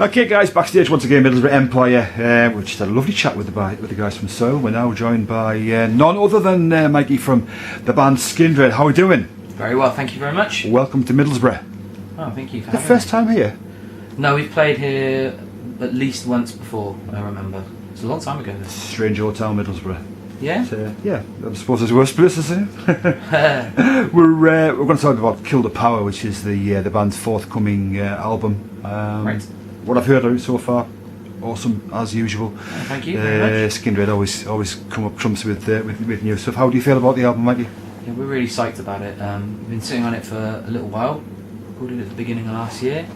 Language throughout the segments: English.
Okay, guys, backstage once again, Middlesbrough Empire. We just had a lovely chat with the guys from Soil. We're now joined by none other than Mikey from the band Skindred. How are we doing? Very well, thank you very much. Welcome to Middlesbrough. Oh, thank you for The having first me. time here? No, we've played here at least once before, I remember. It's a long time ago. Strange old town, Middlesbrough. Yeah? Yeah, I suppose there's worse places here. We're going to talk about Kill the Power, which is the band's forthcoming album. Right. What I've heard of it so far, awesome as usual. Oh, thank you very much. Skindred always come up trumps with new stuff. How do you feel about the album, Mikey? Yeah, we're really psyched about it. We've been sitting on it for a little while. Recorded it at the beginning of last year.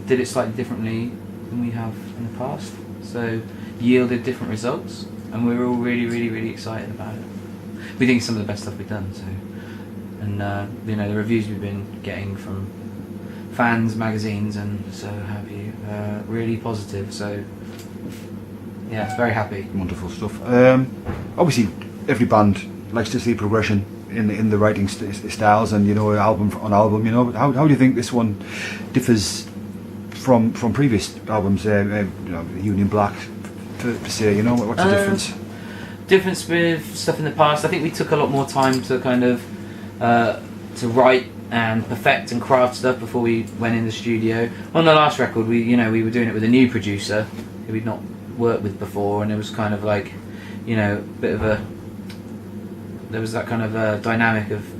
Did it slightly differently than we have in the past. So yielded different results, and we're all really excited about it. We think it's some of the best stuff we've done. So, and the reviews we've been getting from fans, magazines, and so have you, really positive. So yeah, very happy. Wonderful stuff. Obviously, every band likes to see progression in the writing styles, and album on album. But how do you think this one differs from previous albums? Union Black, per se. What's the difference? Difference with stuff in the past. I think we took a lot more time to kind of to write and perfect and craft stuff before we went in the studio. On the last record, we were doing it with a new producer who we'd not worked with before, and it was kind of like, a bit of there was that kind of dynamic of a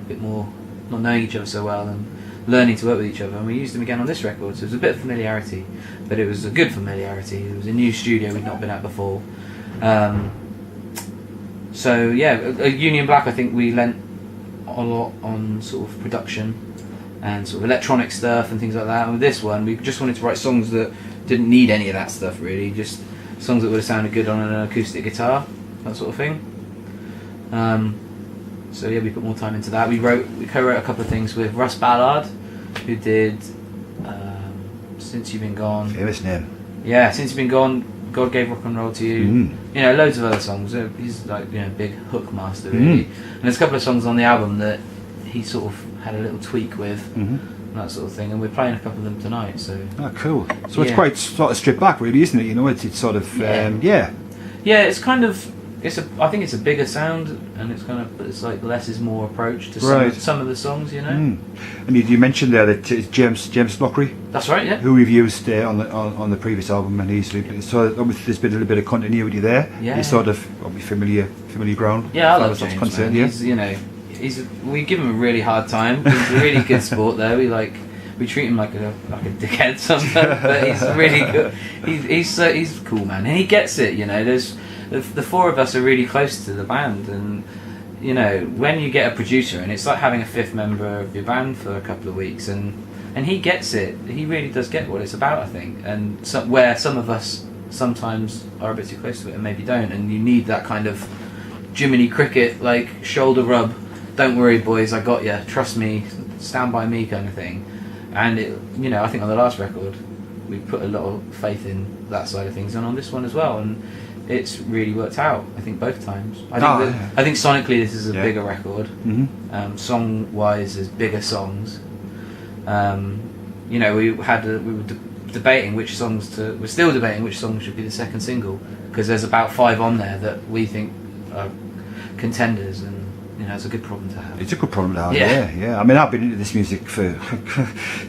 bit more not knowing each other so well and learning to work with each other, and we used them again on this record, so it was a bit of familiarity, but it was a good familiarity. It was a new studio we'd not been at before. So yeah, Union Black, I think we lent a lot on sort of production and sort of electronic stuff and things like that, and with this one we just wanted to write songs that didn't need any of that stuff really, just songs that would have sounded good on an acoustic guitar, that sort of thing. So yeah, we put more time into that. We co-wrote a couple of things with Russ Ballard, who did Since You've Been Gone. Famous name. Yeah, Since You've Been Gone, God Gave Rock and Roll to You. Loads of other songs. He's like big hook master really. And there's a couple of songs on the album that he sort of had a little tweak with, and that sort of thing. And we're playing a couple of them tonight. So. Oh, cool. So it's quite sort of stripped back, really, isn't it? It's sort of Yeah, it's kind of. I think it's a bigger sound, and it's like less is more approach to some of the songs, And you mentioned there that it's James Lockery. That's right, yeah. Who we've used on the previous album, and so obviously there's been a little bit of continuity there. Yeah. He's sort of familiar ground. Yeah, I love James. Man. We give him a really hard time. He's a really good sport, though. We treat him like a dickhead sometimes, but he's really good. He's cool, man, and he gets it. There's. The four of us are really close to the band, and when you get a producer, and it's like having a fifth member of your band for a couple of weeks, and he gets it. He really does get what it's about, I think, and where some of us sometimes are a bit too close to it and maybe don't, and you need that kind of Jiminy Cricket like shoulder rub. Don't worry, boys, I got you. Trust me, stand by me, kind of thing. And I think on the last record we put a lot of faith in that side of things, and on this one as well, and it's really worked out, I think, both times. I think sonically this is a bigger record. Song-wise, there's bigger songs. We were debating which songs we're still debating which songs should be the second single, because there's about 5 on there that we think are contenders, and it's a good problem to have. It's a good problem to have, yeah. I mean, I've been into this music for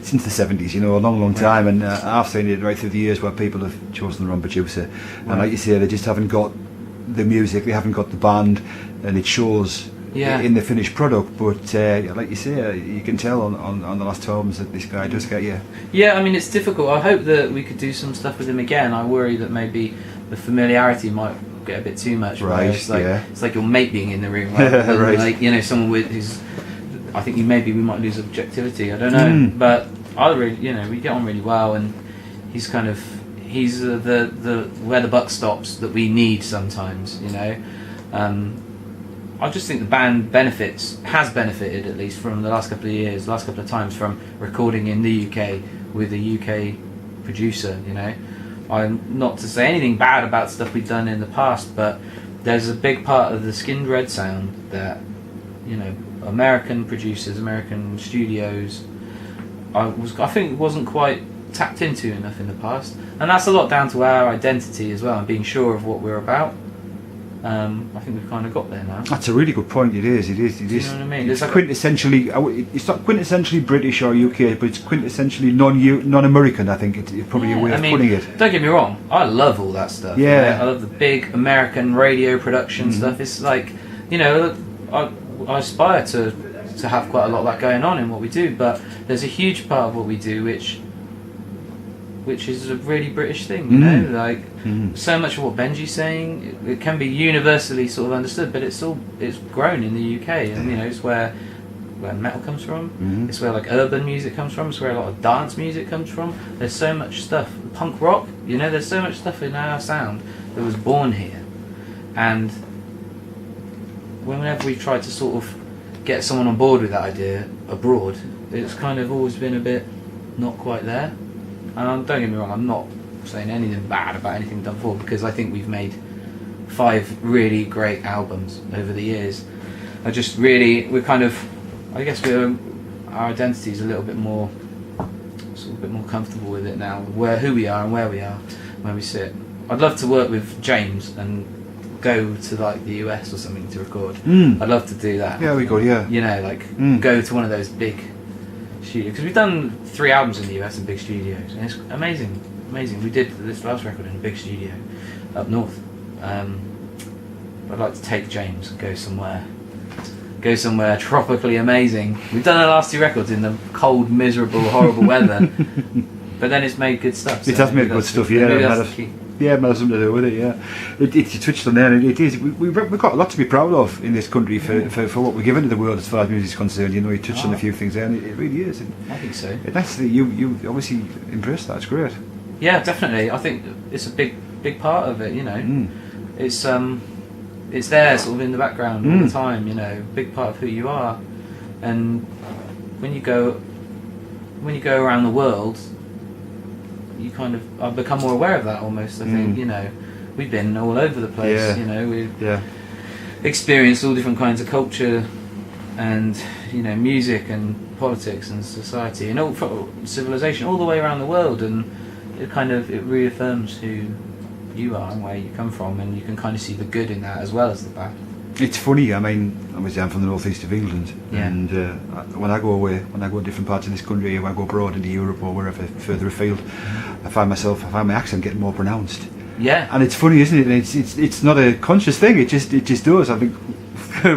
since the 70s, a long time, and I've seen it right through the years where people have chosen the wrong producer, and like you say, they just haven't got the music, they haven't got the band, and it shows in the finished product. But like you say, you can tell on the last 2 albums that this guy does get you. Yeah, I mean, it's difficult. I hope that we could do some stuff with him again. I worry that maybe the familiarity might get a bit too much. Right. It's like your mate being in the room, right? Like someone with who's. I think we might lose objectivity. I don't know, but I really, we get on really well, and he's the where the buck stops that we need sometimes. I just think the band has benefited at least from the last couple of times from recording in the UK with a UK producer. I'm not to say anything bad about stuff we've done in the past, but there's a big part of the Skindred sound that American producers, American studios, I think wasn't quite tapped into enough in the past, and that's a lot down to our identity as well and being sure of what we're about. I think we've kind of got there now. That's a really good point. It is. Do you know what I mean? It's quintessentially. It's not quintessentially British or UK, but it's quintessentially non-American. I think it's probably a way of putting it. Don't get me wrong. I love all that stuff. Yeah. You know? I love the big American radio production stuff. It's like, you know, I aspire to have quite a lot of that going on in what we do, but there's a huge part of what we do which is a really British thing, you know, like so much of what Benji's saying, it can be universally sort of understood, but it's grown in the UK, and you know, it's where metal comes from, it's where like urban music comes from, it's where a lot of dance music comes from. There's so much stuff, punk rock, you know, there's so much stuff in our sound that was born here, and whenever we tried to sort of get someone on board with that idea abroad, it's kind of always been a bit not quite there. And don't get me wrong, I'm not saying anything bad about anything done before, because I think we've made 5 really great albums over the years. I guess our identity is a little bit more, sort of a bit more comfortable with it now, who we are and where we are, where we sit. I'd love to work with James and go to like the US or something to record. I'd love to do that. Yeah, we go. Yeah. You know, like go to one of those big studios, because we've done 3 albums in the US in big studios, and it's amazing. We did this last record in a big studio up north. I'd like to take James and go somewhere tropically amazing. We've done our last 2 records in the cold, miserable, horrible weather, but then it's made good stuff. So it has made good stuff, yeah. It might have something to do with it, yeah. You touched on there, and it is. We've got a lot to be proud of in this country for what we're giving to the world as far as music is concerned. You know, you touched on a few things there, and it really is. I think so. That's you obviously embraced that. It's great. Yeah, definitely. I think it's a big part of it. You know, it's there, sort of in the background all the time. You know, big part of who you are, and when you go around the world, I've become more aware of that almost. I think, you know, we've been all over the place. Yeah. You know, we've experienced all different kinds of culture, and you know, music and politics and society and all civilization all the way around the world, and it reaffirms who you are and where you come from, and you can kind of see the good in that as well as the bad. It's funny. I mean, obviously I'm from the northeast of England, and when I go away, when I go to different parts of this country, when I go abroad into Europe or wherever further afield, I find my accent getting more pronounced. Yeah. And it's funny, isn't it? And it's not a conscious thing. It just does. I think,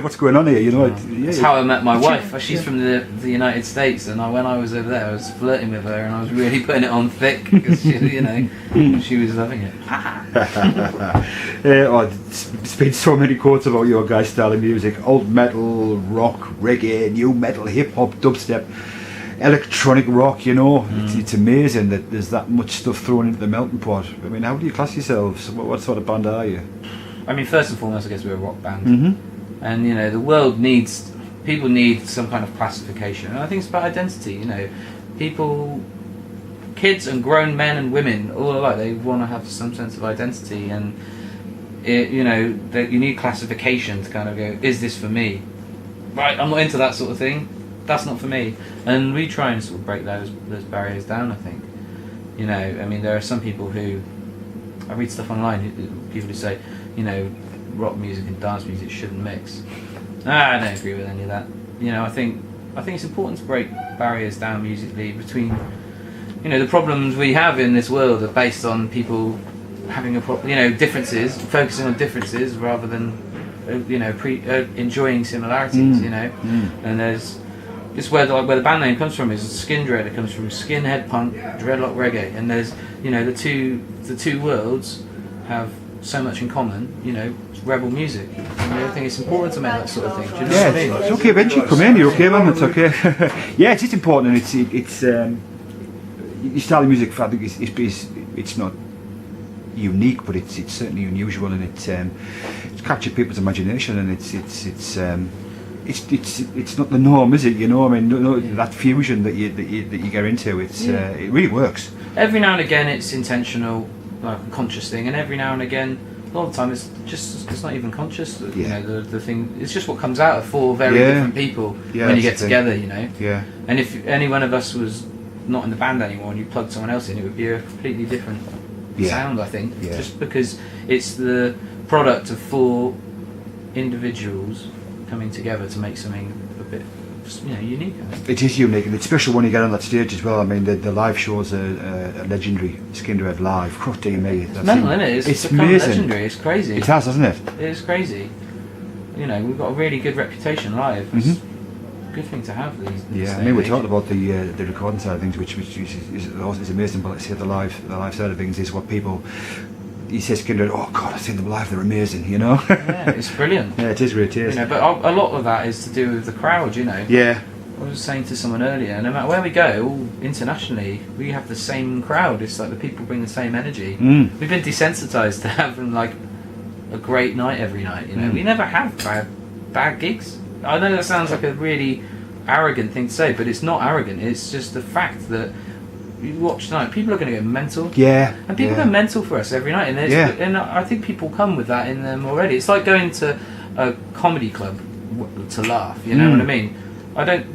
what's going on here? You know. It's how I met my wife. She's from the United States, and when I was over there, I was flirting with her, and I was really putting it on thick because you know, she was loving it. It's been so many quotes about your guys' style of music: old metal, rock, reggae, new metal, hip hop, dubstep, electronic rock. You know, it's amazing that there's that much stuff thrown into the melting pot. I mean, how do you class yourselves? What sort of band are you? I mean, first and foremost, I guess we're a rock band. And you know, the world people need some kind of classification, and I think it's about identity. You know, kids and grown men and women all alike, they want to have some sense of identity, and you know, that you need classification to kind of go, is this for me? Right, I'm not into that sort of thing. That's not for me. And we try and sort of break those barriers down. I think, you know, I mean, there are some people who I read stuff online, people who say, you know, rock music and dance music shouldn't mix. I don't agree with any of that. You know, I think it's important to break barriers down musically between, you know, the problems we have in this world are based on people having differences, focusing on differences rather than you know, enjoying similarities. You know, and there's just where the band name comes from is Skindred. It comes from skinhead punk, dreadlock reggae, and there's, you know, the two worlds have so much in common. You know, rebel music. And I think it's important to make that sort of thing. Do you know what I mean? It's okay, Benji. Come in. You're okay, man. It's okay. Yeah, it's important, and it's your style of music. I think it's not unique, but it's certainly unusual, and it's captured people's imagination, and it's not the norm, is it? You know, I mean, that fusion that you get into, it really works. Every now and again, it's intentional, like a conscious thing, and every now and again, a lot of the time, it's not even conscious. You know, the thing, it's just what comes out of 4 very different people when you get together. You know. Yeah. And if any one of us was not in the band anymore and you plugged someone else in, it would be a completely different sound, I think. Yeah. Just because it's the product of 4 individuals coming together to make something a bit, unique. I think. It is unique, and it's special when you get on that stage as well. I mean, the live shows are legendary. Skindred live, oh dear me. It's mental, isn't it? It's become amazing. Legendary. It's crazy. It has, hasn't it? It is crazy. We've got a really good reputation live. It's a good thing to have these Yeah, I days. mean, we talked about the recording side of things, which is amazing. But let's say the live side of things is what people. He says, "Skindred, oh God, I've seen them live. They're amazing." Yeah, it's brilliant. Yeah, it is really. It is. But a lot of that is to do with the crowd. Yeah. I was saying to someone earlier, no matter where we go, all internationally, we have the same crowd. It's like the people bring the same energy. We've been desensitized to having like a great night every night. We never have bad gigs. I know that sounds like a really arrogant thing to say, but it's not arrogant. It's just the fact that you watch tonight, people are going to go mental. Yeah. And people go mental for us every night, and I think people come with that in them already. It's like going to a comedy club to laugh. You know what I mean?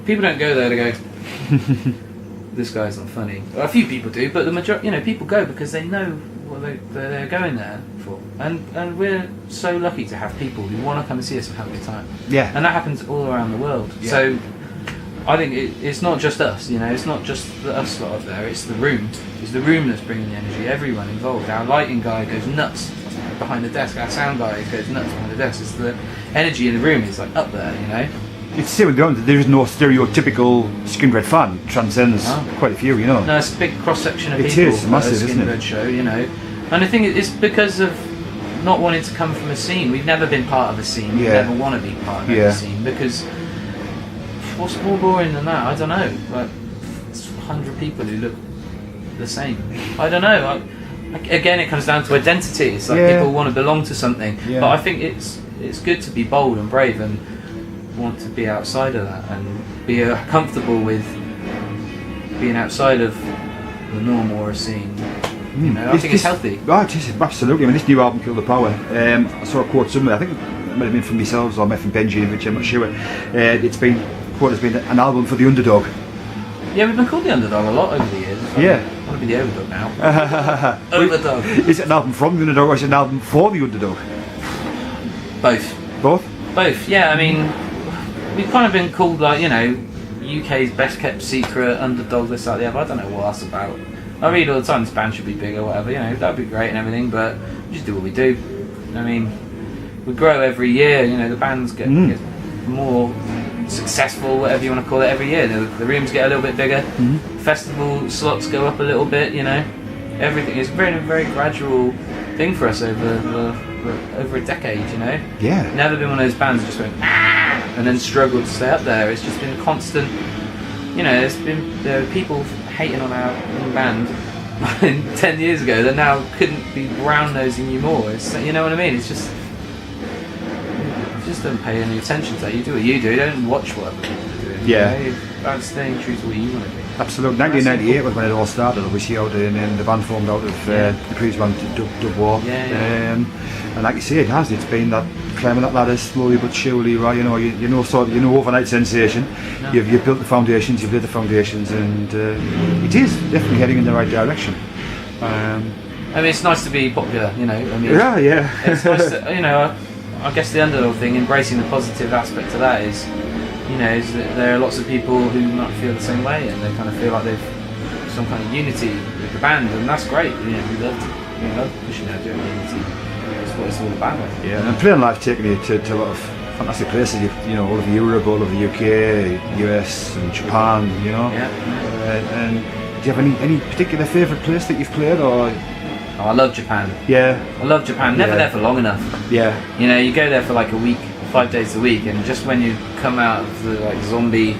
People don't go there to go, this guy's not funny. Well, a few people do, but the majority, people go because they know what they're going there for. And we're so lucky to have people who want to come and see us and have a good time. Yeah. And that happens all around the world. Yeah. So I think it's not just us, it's not just us lot up there, it's the room. It's the room that's bringing the energy, everyone involved. Our lighting guy goes nuts behind the desk, our sound guy goes nuts behind the desk. It's the energy in the room is like up there, It's the same with the others. There is no stereotypical Skindred fan. It transcends quite a few, No, it's a big cross-section of it people. It is massive, at a isn't it? Skindred show, And I think it's because of not wanting to come from a scene. We've never been part of a scene. We never want to be part of a scene because what's more boring than that? I don't know. Like, it's 100 people who look the same. I don't know. Again, it comes down to identity. It's like people want to belong to something. Yeah. But I think it's good to be bold and brave and want to be outside of that and be comfortable with being outside of the norm or a scene. I think it's healthy. Right, it is, absolutely. I mean, this new album, Kill the Power, I saw a quote somewhere, I think it might have been from yourselves or from Benji, which I'm not sure. It's been quoted as being an album for the underdog. Yeah, we've been called the underdog a lot over the years. I want to be the overdog now. Overdog. Is it an album from the underdog or is it an album for the underdog? Both. Both, yeah. I mean, we've kind of been called like, UK's best kept secret, underdog, this, that, the other. I don't know what that's about. I read all the time this band should be big or whatever, that'd be great and everything, but we just do what we do. I mean, we grow every year, the bands get more successful, whatever you want to call it, every year. The rooms get a little bit bigger, festival slots go up a little bit, everything is very, very gradual thing for us over a decade, Yeah. Never been one of those bands that just went and then struggled to stay up there. It's just been constant. There are people hating on our band 10 years ago that now couldn't be brown nosing you more. You know what I mean? It's just don't pay any attention to that. You do what you do. Don't watch what other people are doing. Yeah. About staying true to what you want to do. Absolutely. 1998 was when it all started, obviously, and the band formed out of the previous band, Dub War. Yeah. And like you say, it's been that climbing that ladder slowly but surely, right? Overnight sensation. No. You've built the foundations, you've laid the foundations, and it is definitely heading in the right direction. I mean, it's nice to be popular, I mean. Yeah. It's nice to, I guess the underdog thing, embracing the positive aspect of that is that there are lots of people who might feel the same way, and they kind of feel like they've some kind of unity with the band, and that's great. We love pushing out doing unity. That's what it's all about. Yeah, and playing live taking you to a lot of fantastic places. All over Europe, all over the UK, US, and Japan. Yeah. And do you have any particular favourite place that you've played, or? Oh, I love Japan. Yeah. I love Japan. Never there for long enough. Yeah. You go there for like a week, 5 days a week, and just when you come out of the like zombie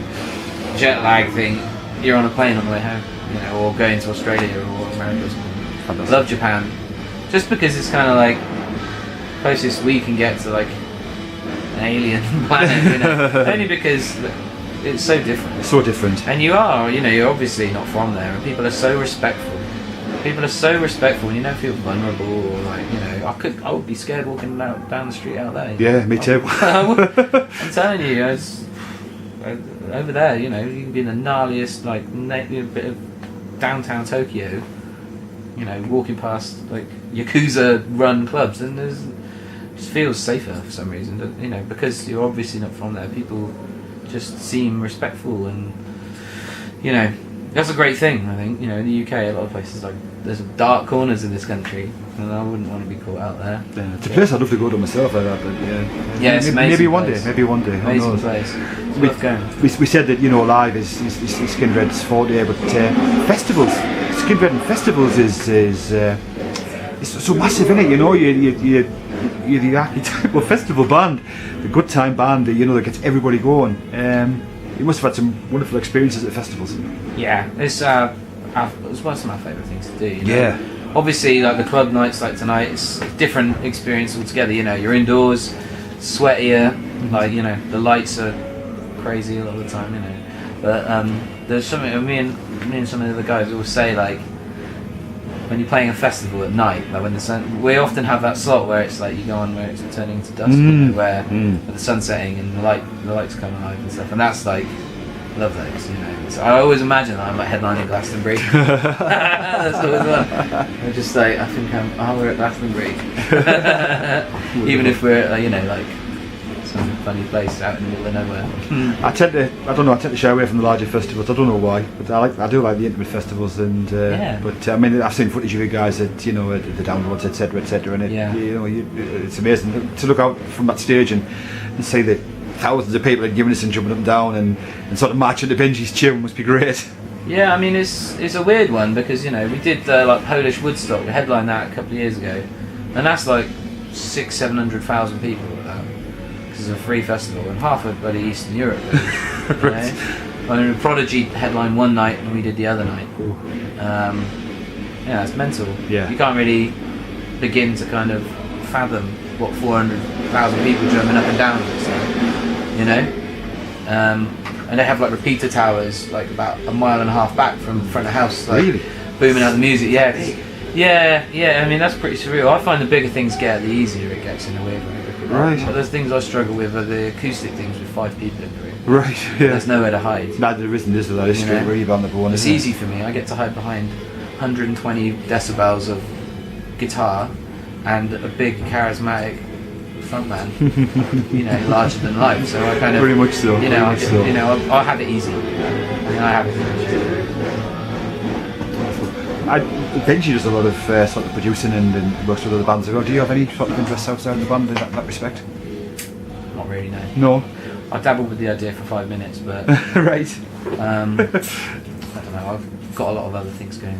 jet lag thing, you're on a plane on the way home. Or going to Australia or America or something. I love Japan. Just because it's kind of like closest we can get to like an alien planet, Only because it's so different. It's so different. And you're obviously not from there, and people are so respectful. People are so respectful, and you don't feel vulnerable or like, I would be scared walking down the street out there. Yeah, me too. I'm telling you, over there, you can be in the gnarliest, like, bit of downtown Tokyo, you know, walking past like Yakuza-run clubs, and it just feels safer for some reason. You know, because you're obviously not from there, people just seem respectful, and you know, that's a great thing. I think, you know, in the UK, a lot of places, like, there's dark corners in this country, and I wouldn't want to be caught out there. Yeah, it's a place I'd love to go to myself, like that, but yeah, it's maybe one place. day, maybe one day. Amazing place. It's worth going. We said that, you know, live is Skindred's forte, but festivals, Skindred and festivals is it's so massive, isn't it? You know, you're the archetypal festival band, the good time band, you know, that gets everybody going. You must have had some wonderful experiences at festivals. Yeah, it's one of my favourite things to do. You know? Yeah. Obviously, like the club nights like tonight, it's a different experience altogether. You know, you're indoors, sweatier, like, you know, the lights are crazy a lot of the time, you know. But there's something, me and some of the other guys always say, like, when you're playing a festival at night, like when the sun, we often have that slot where it's like you go on where it's turning to dusk, you know, where the sun's setting and the lights come alive and stuff, and that's like, love those, you know. So I always imagine that I'm like headlining Glastonbury. That's always fun. I'm just like, I think we're at Glastonbury, even if we're at, you know, like some funny place out in the middle of nowhere. I tend to shy away from the larger festivals. I don't know why, but I do like the intimate festivals, and but I mean, I've seen footage of you guys at, you know, at the downloads, etc., and you know, it's amazing to look out from that stage and see that thousands of people are giving us and jumping up and down and sort of marching to Benji's tune. Must be great. Yeah, I mean, it's a weird one because, you know, we did like Polish Woodstock, we headlined that a couple of years ago, and that's like 600,000-700,000 people at that, because it's a free festival, and half of bloody Eastern Europe. Right. I mean, Prodigy headlined one night and we did the other night. Yeah, it's mental. Yeah. You can't really begin to kind of fathom what 400,000 people jumping up and down looks like, you know. And they have like repeater towers like about a mile and a half back from the front of the house, like, really booming out the music. Yeah. I mean, that's pretty surreal. I find the bigger things get, the easier it gets in a weird way. Right. But there's things I struggle with are the acoustic things with 5 people in the room. Right. Yeah. There's nowhere to hide. No, there isn't. Is there? It's straight where you've on the board. It's easy for me. I get to hide behind 120 decibels of guitar and a big charismatic frontman, you know, larger than life. So I kind of, pretty much so. You know, I have it easy. I mean, I have it easy. Benji does a lot of sort of producing and works with other bands as well. Do you have any sort of interests outside the band in that respect? Not really, no. No. I dabbled with the idea for 5 minutes, but right. I don't know. I've got a lot of other things going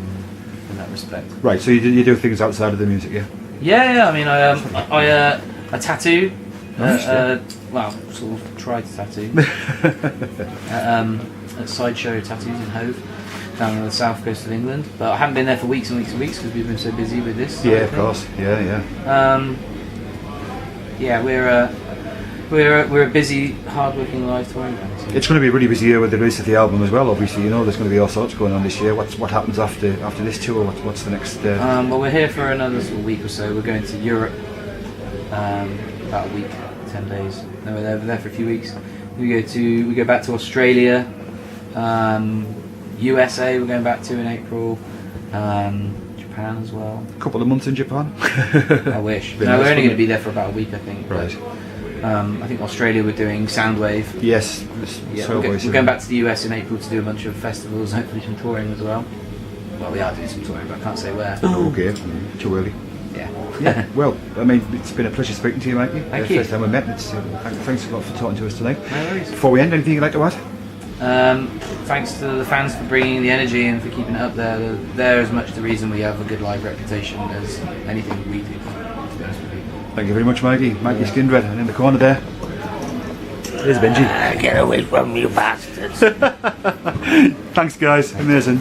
in that respect. Right. So you do things outside of the music, yeah? Yeah. I mean, I tattoo. Nice, Well, sort of tried to tattoo. At Sideshow Tattoos in Hove, down on the south coast of England. But I haven't been there for weeks and weeks and weeks because we've been so busy with this. Yeah, of course. Yeah. Yeah, we're a busy, hard-working live touring band. So. It's going to be a really busy year with the release of the album as well. Obviously, you know, there's going to be all sorts going on this year. What happens after this tour? What's the next? Well, we're here for another sort of week or so. We're going to Europe, about a week, 10 days. No, we're there for a few weeks. We go back to Australia, USA. We're going back to in April. Japan as well. A couple of months in Japan. I wish. No, we're only going to be there for about a week, I think. Right. I think Australia we're doing Soundwave. Yes. We're going back to the US in April to do a bunch of festivals, hopefully some touring as well. Well, we are doing some touring, but I can't say where. Okay, too early. Yeah. Well, I mean, it's been a pleasure speaking to you, Mikey. Thank you. First time we met. Thanks a lot for talking to us tonight. No worries. Before we end, anything you'd like to add? Thanks to the fans for bringing the energy and for keeping it up there. They're as much the reason we have a good live reputation as anything we do, to be honest with you. Thank you very much, Mikey. Mikey Skindred, and in the corner there. There's Benji. Get away from me, you bastards. Thanks, guys. Amazing.